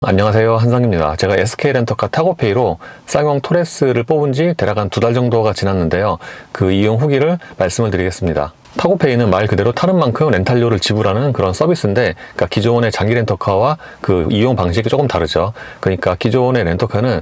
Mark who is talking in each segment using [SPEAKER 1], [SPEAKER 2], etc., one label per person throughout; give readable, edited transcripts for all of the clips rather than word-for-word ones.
[SPEAKER 1] 안녕하세요, 한상입니다. 제가 SK렌터카 타고페이로 쌍용 토레스를 뽑은 지 대략 한 2달 정도가 지났는데요. 그 이용 후기를 말씀을 드리겠습니다. 타고페이는 말 그대로 타는 만큼 렌탈료를 지불하는 그런 서비스인데, 그러니까 기존의 장기 렌터카와 그 이용 방식이 조금 다르죠. 그러니까 기존의 렌터카는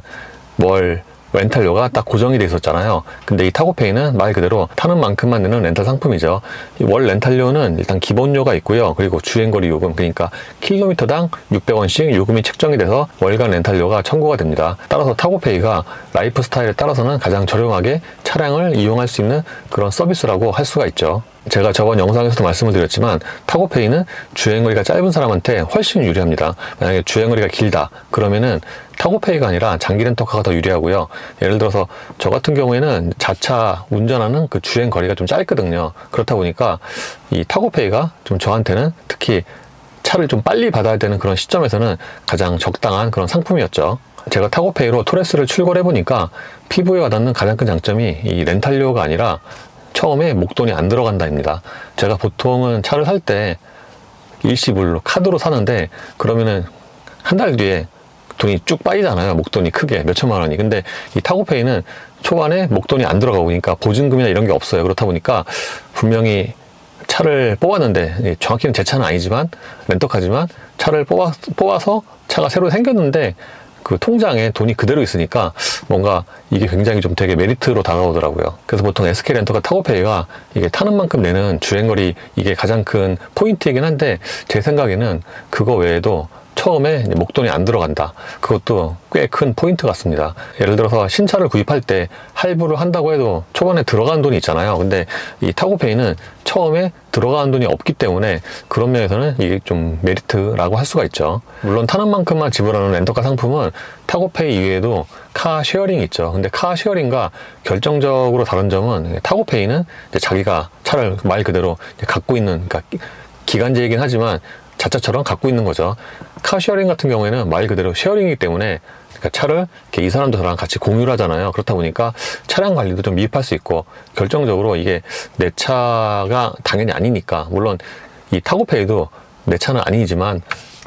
[SPEAKER 1] 렌탈료가 딱 고정이 돼 있었잖아요. 근데 이 타고페이는 말 그대로 타는 만큼만 내는 렌탈 상품이죠. 이 월 렌탈료는 일단 기본료가 있고요. 그리고 주행거리 요금, 그러니까 킬로미터당 600원씩 요금이 책정이 돼서 월간 렌탈료가 청구가 됩니다. 따라서 타고페이가 라이프 스타일에 따라서는 가장 저렴하게 차량을 이용할 수 있는 그런 서비스라고 할 수가 있죠. 제가 저번 영상에서도 말씀을 드렸지만 타고페이는 주행거리가 짧은 사람한테 훨씬 유리합니다. 만약에 주행거리가 길다 그러면은 타고페이가 아니라 장기 렌터카가 더 유리하고요. 예를 들어서 저 같은 경우에는 자차 운전하는 그 주행거리가 좀 짧거든요. 그렇다 보니까 이 타고페이가 좀 저한테는 특히 차를 좀 빨리 받아야 되는 그런 시점에서는 가장 적당한 그런 상품이었죠. 제가 타고페이로 토레스를 출고를 해보니까 피부에 와닿는 가장 큰 장점이 이 렌탈료가 아니라 처음에 목돈이 안 들어간다입니다. 제가 보통은 차를 살 때 일시불로 카드로 사는데 그러면은 한 달 뒤에 돈이 쭉 빠지잖아요. 목돈이 크게 몇천만 원이. 근데 이 타고페이는 초반에 목돈이 안 들어가고, 그러니까 보증금이나 이런 게 없어요. 그렇다 보니까 분명히 차를 뽑았는데, 정확히는 제 차는 아니지만 렌터카지만 차를 뽑아서 차가 새로 생겼는데 그 통장에 돈이 그대로 있으니까 뭔가 이게 굉장히 좀 되게 메리트로 다가오더라고요. 그래서 보통 SK렌터카 타고페이가 이게 타는 만큼 내는 주행거리, 이게 가장 큰 포인트이긴 한데, 제 생각에는 그거 외에도 처음에 목돈이 안 들어간다, 그것도 꽤 큰 포인트 같습니다. 예를 들어서 신차를 구입할 때 할부를 한다고 해도 초반에 들어가는 돈이 있잖아요. 근데 이 타고페이는 처음에 들어가는 돈이 없기 때문에 그런 면에서는 이게 좀 메리트라고 할 수가 있죠. 물론 타는 만큼만 지불하는 렌터카 상품은 타고페이 이외에도 카 쉐어링이 있죠. 근데 카 쉐어링과 결정적으로 다른 점은, 타고페이는 이제 자기가 차를 말 그대로 갖고 있는, 그러니까 기간제이긴 하지만 자차처럼 갖고 있는 거죠. 카쉐어링 같은 경우에는 말 그대로 쉐어링이기 때문에, 그러니까 차를 이렇게 이 사람도 저랑 같이 공유를 하잖아요. 그렇다 보니까 차량 관리도 좀 미흡할 수 있고, 결정적으로 이게 내 차가 당연히 아니니까, 물론 이 타고페이도 내 차는 아니지만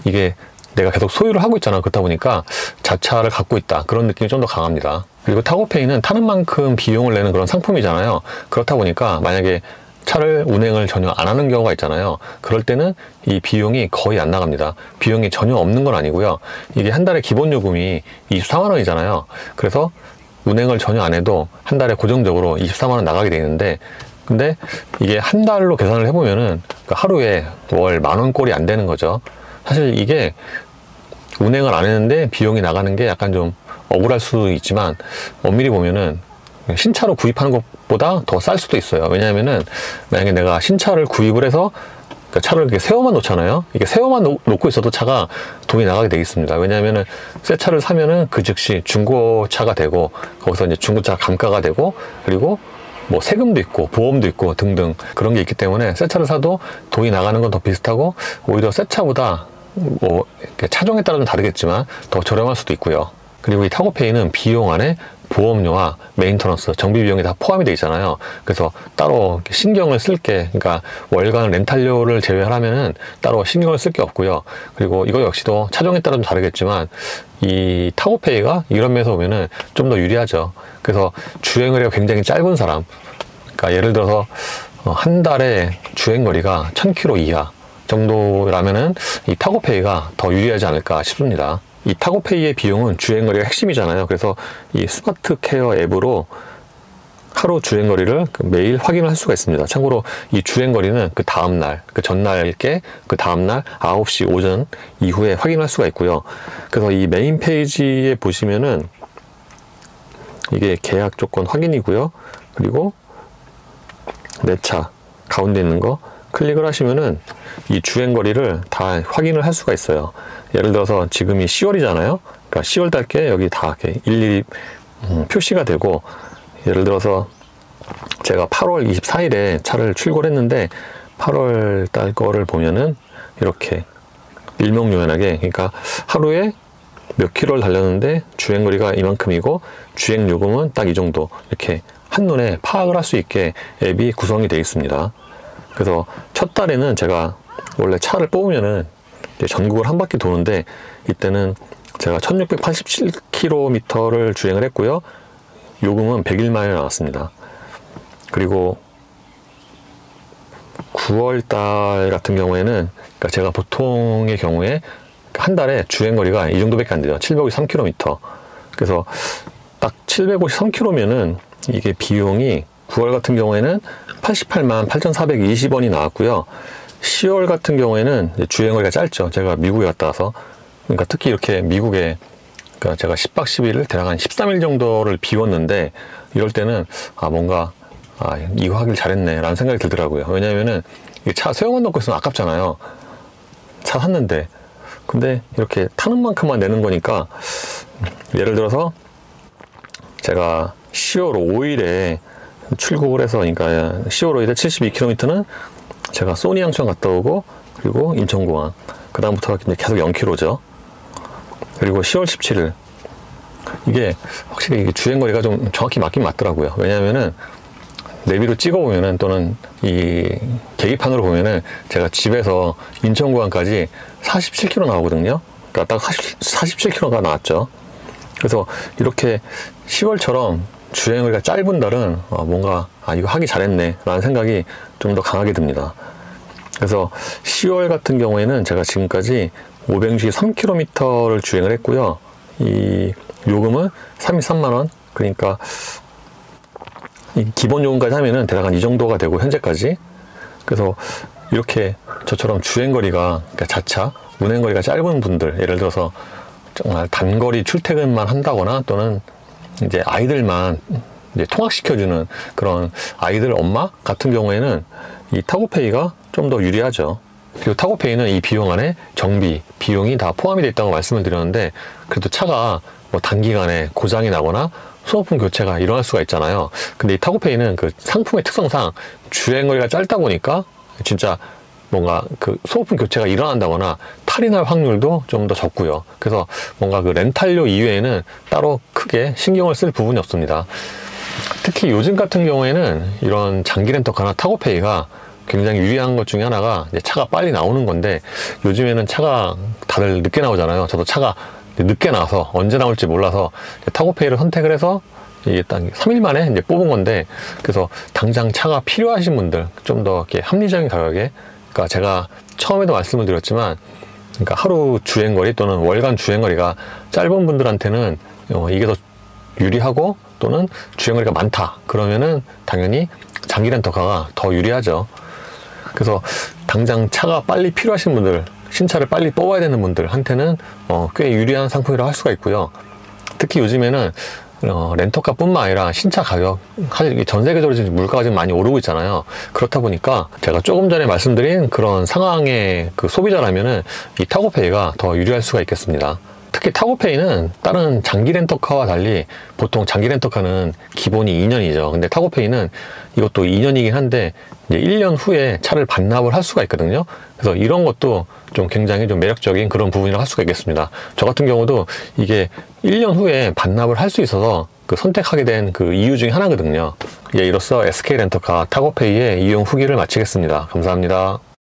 [SPEAKER 1] 이게 내가 계속 소유를 하고 있잖아. 그렇다 보니까 자차를 갖고 있다, 그런 느낌이 좀 더 강합니다. 그리고 타고페이는 타는 만큼 비용을 내는 그런 상품이잖아요. 그렇다 보니까 만약에 차를 운행을 전혀 안 하는 경우가 있잖아요. 그럴 때는 이 비용이 거의 안 나갑니다. 비용이 전혀 없는 건 아니고요. 이게 한 달에 기본 요금이 24만 원이잖아요. 그래서 운행을 전혀 안 해도 한 달에 고정적으로 24만 원 나가게 되는데, 근데 이게 한 달로 계산을 해보면은 하루에 월 10,000원 꼴이 안 되는 거죠. 사실 이게 운행을 안 했는데 비용이 나가는 게 약간 좀 억울할 수도 있지만, 엄밀히 보면은 신차로 구입하는 것보다 더 쌀 수도 있어요. 왜냐하면은 만약에 내가 신차를 구입을 해서 차를 이렇게 세워만 놓잖아요. 이게 세워만 놓고 있어도 차가 돈이 나가게 돼 있습니다. 왜냐하면은 새 차를 사면은 그 즉시 중고차가 되고, 거기서 이제 중고차 감가가 되고, 그리고 뭐 세금도 있고 보험도 있고 등등 그런 게 있기 때문에 새 차를 사도 돈이 나가는 건 더 비슷하고, 오히려 새 차보다 뭐 차종에 따라 좀 다르겠지만 더 저렴할 수도 있고요. 그리고 이 타고페이는 비용 안에 보험료와 메인터넌스, 정비 비용이 다 포함이 되어 있잖아요. 그래서 따로 신경을 쓸 게, 그러니까 월간 렌탈료를 제외하면은 따로 신경을 쓸 게 없고요. 그리고 이거 역시도 차종에 따라 좀 다르겠지만 이 타고페이가 이런 면에서 보면은 좀 더 유리하죠. 그래서 주행거리가 굉장히 짧은 사람, 그러니까 예를 들어서 한 달에 주행거리가 1000km 이하 정도라면은 이 타고페이가 더 유리하지 않을까 싶습니다. 이 타고페이의 비용은 주행거리가 핵심이잖아요. 그래서 이 스마트 케어 앱으로 하루 주행거리를 매일 확인을 할 수가 있습니다. 참고로 이 주행거리는 그 다음날, 그 전날께 그 다음날 9시 오전 이후에 확인할 수가 있고요. 그래서 이 메인 페이지에 보시면은 이게 계약 조건 확인이고요. 그리고 내 차 가운데 있는 거 클릭을 하시면은 이 주행거리를 다 확인을 할 수가 있어요. 예를 들어서 지금이 10월이잖아요. 그러니까 10월 달께 여기 다 이렇게 일일이 표시가 되고, 예를 들어서 제가 8월 24일에 차를 출고를 했는데 8월 달 거를 보면은 이렇게 일명요연하게, 그러니까 하루에 몇 킬로를 달렸는데 주행거리가 이만큼이고 주행 요금은 딱 이 정도, 이렇게 한눈에 파악을 할 수 있게 앱이 구성이 되어 있습니다. 그래서 첫 달에는 제가 원래 차를 뽑으면은 이제 전국을 한 바퀴 도는데, 이때는 제가 1687km를 주행을 했고요. 요금은 100일 만에 나왔습니다. 그리고 9월달 같은 경우에는, 그러니까 제가 보통의 경우에 한 달에 주행거리가 이 정도밖에 안 돼요. 753km. 그래서 딱 753km면은 이게 비용이 9월 같은 경우에는 88만 8,420원이 나왔고요. 10월 같은 경우에는 주행거리가 짧죠. 제가 미국에 갔다 와서. 그러니까 특히 이렇게 미국에, 그러니까 제가 10박 11일 대략 한 13일 정도를 비웠는데, 이럴 때는 뭔가 이거 하길 잘했네 라는 생각이 들더라고요. 왜냐면은 차 소형만 넣고 있으면 아깝잖아요. 차 샀는데. 근데 이렇게 타는 만큼만 내는 거니까, 예를 들어서 제가 10월 5일에 출국을 해서, 그러니까 10월 5일에 72km는 제가 소니 양천 갔다 오고, 그리고 인천공항, 그 다음부터 계속 0km죠. 그리고 10월 17일, 이게 확실히 이게 주행거리가 좀 정확히 맞긴 맞더라고요. 왜냐면은 내비로 찍어보면은, 또는 이 계기판으로 보면은 제가 집에서 인천공항까지 47km 나오거든요. 그러니까 딱 47km가 나왔죠. 그래서 이렇게 10월처럼 주행거리가 짧은 달은 뭔가 이거 하기 잘했네 라는 생각이 좀 더 강하게 듭니다. 그래서 10월 같은 경우에는 제가 지금까지 563km를 주행을 했고요. 이 요금은 33만원. 그러니까 이 기본 요금까지 하면은 대략 한 이 정도가 되고, 현재까지. 그래서 이렇게 저처럼 주행거리가, 그러니까 자차 운행거리가 짧은 분들, 예를 들어서 정말 단거리 출퇴근만 한다거나, 또는 이제 아이들만 이제 통학시켜주는 그런 아이들 엄마 같은 경우에는 이 타고페이가 좀 더 유리하죠. 그리고 타고페이는 이 비용 안에 정비 비용이 다 포함이 되어 있다고 말씀을 드렸는데, 그래도 차가 뭐 단기간에 고장이 나거나 소모품 교체가 일어날 수가 있잖아요. 근데 이 타고페이는 그 상품의 특성상 주행거리가 짧다 보니까 진짜 뭔가 그 소모품 교체가 일어난다거나 탈이 날 확률도 좀 더 적고요. 그래서 뭔가 그 렌탈료 이외에는 따로 크게 신경을 쓸 부분이 없습니다. 특히 요즘 같은 경우에는 이런 장기 렌터카나 타고페이가 굉장히 유리한 것 중에 하나가, 이제 차가 빨리 나오는 건데, 요즘에는 차가 다들 늦게 나오잖아요. 저도 차가 늦게 나와서 언제 나올지 몰라서 타고페이를 선택을 해서 이게 딱 3일 만에 이제 뽑은 건데, 그래서 당장 차가 필요하신 분들, 좀 더 이렇게 합리적인 가격에, 그러니까 제가 처음에도 말씀을 드렸지만, 그러니까 하루 주행거리 또는 월간 주행거리가 짧은 분들한테는 이게 더 유리하고, 또는 주행거리가 많다 그러면은 당연히 장기 렌터카가 더 유리하죠. 그래서 당장 차가 빨리 필요하신 분들, 신차를 빨리 뽑아야 되는 분들한테는 꽤 유리한 상품이라고 할 수가 있고요. 특히 요즘에는 렌터카 뿐만 아니라 신차 가격, 전 세계적으로 지금 물가가 지금 많이 오르고 있잖아요. 그렇다 보니까 제가 조금 전에 말씀드린 그런 상황의 그 소비자라면은 이 타고페이가 더 유리할 수가 있겠습니다. 특히 타고페이는 다른 장기 렌터카와 달리, 보통 장기 렌터카는 기본이 2년이죠. 근데 타고페이는 이것도 2년이긴 한데 이제 1년 후에 차를 반납을 할 수가 있거든요. 그래서 이런 것도 좀 굉장히 좀 매력적인 그런 부분이라고 할 수가 있겠습니다. 저 같은 경우도 이게 1년 후에 반납을 할 수 있어서 그 선택하게 된 그 이유 중에 하나거든요. 예, 이로써 SK 렌터카 타고페이의 이용 후기를 마치겠습니다. 감사합니다.